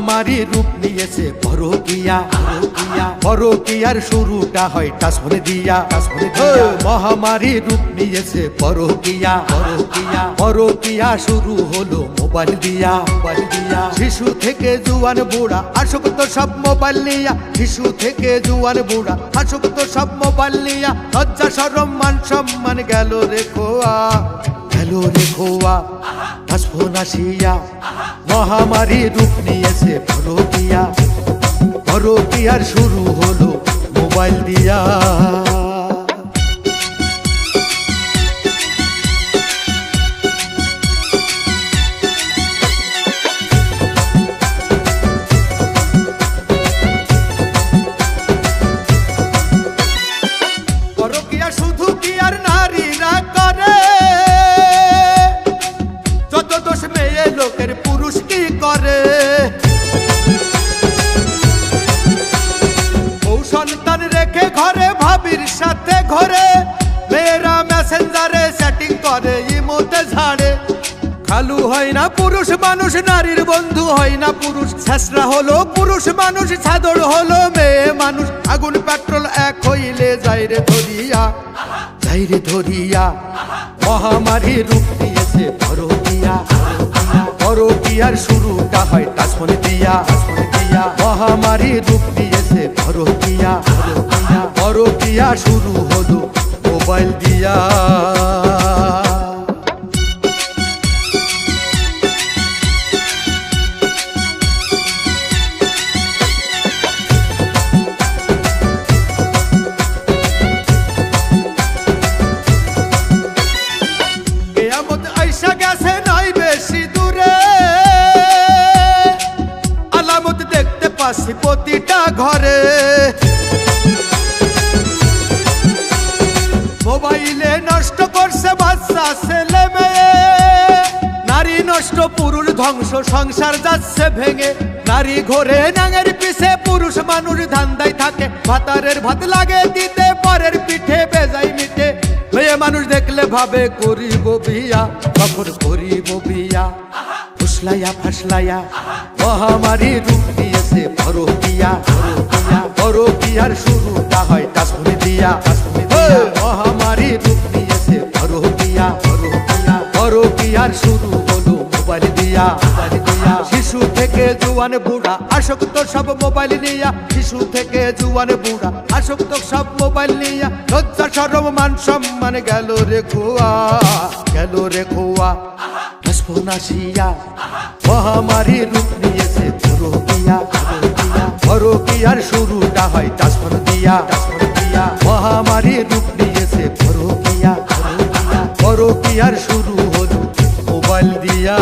মহামারী রূপ নিয়েছে পরকীয়া। পরকীয়ার শুরুটা হয় টাচফোন দিয়া। মহামারী রূপ নিয়েছে পরকীয়া। পরকীয়া শুরু হলো মোবাইল দিয়া। শিশু থেকে জুয়ান বুড়া আসক্ত সব মোবাইল নিয়া। শিশু থেকে জুয়ান বুড়া আসক্ত সব মোবাইল নিয়া। লজ্জা শরম মান সম্মান গেল রে খোয়া, গেল রে খোয়া। টাচফোন আসিয়া মহামারী রূপ নিয়েছে পরকীয়া। পরকীয়ার শুরু হলো মোবাইল দিয়া। পরকীয়া শুধু কি আর নারীরা করে? যত দোষ মেয়ে লোকের পুরুষ কি করে? সন্তান রেখে ঘরে ভাবির সাথে ঘরে, মেয়েরা মেসেঞ্জারে সেটিং করে ইমোতে ঝাড়ে। খালু হয় না পুরুষ মানুষ, নারীর বন্ধু হয় না পুরুষ। শেষরা হলো পুরুষ মানুষ, চাদর হলো মেয়ে মানুষ। আগুন পেট্রোল এক হইলে যাইরে ধরিয়া, যাইরে ধরিয়া। মহামারী রূপ নিয়েছে পরকীয়া। পরকীয়ার শুরুটা হয় টাচফোন দিয়া। মহামারী রূপ নিয়েছে পরকীয়া। পরকীয়া শুরু হলো মোবাইল দিয়া। কিয়ামত আইসা গেছে নাই বেশি দূরে, আলামত দেখতে পাচ্ছি প্রতিটা ঘরে। মোবাইলে নষ্ট করছে বাচ্চা ছেলে মেয়ে, নারী নষ্ট পুরুষ ধ্বংস, সংসার যাচ্ছে ভেঙে। নারী ঘরে নাঙের পিছে, পুরুষ মানুষ ধান্দায় থাকে। ভাতারের ভাত লাগে দিতে, পরের পিঠে বেজাই মিটে। মেয়ে মানুষ দেখলে ভাবে করিব বিয়া, কখন করিব বিয়া। ফুসলাইয়া ফাসলাইয়া মহামারী রূপ নিয়েছে পরকীয়া। পরকীয়ার শুরুটা হয় টাচফোন দিয়া। মহামারী রূপ নিয়েছে পরকীয়া। পরকীয়ার শুরু হলো মোবাইল দিয়া। শিশু থেকে জুয়ান বুড়া আসক্ত সব মোবাইল নিয়া। শিশু থেকে জুয়ান বুড়া আসক্ত সব মোবাইল নিয়া। লজ্জা শরম মান সম্মান গেল রে খোয়া, গেল রে খোয়া। টাচফোন আসিয়া মহামারী রূপ নিয়েছে পরকীয়া। পরকীয়ার শুরুটা হয় টাচফোন দিয়া। মহামারী রূপ নিয়েছে পরকীয়া। পরকীয়ার শুরু হলো মোবাইল দিয়া।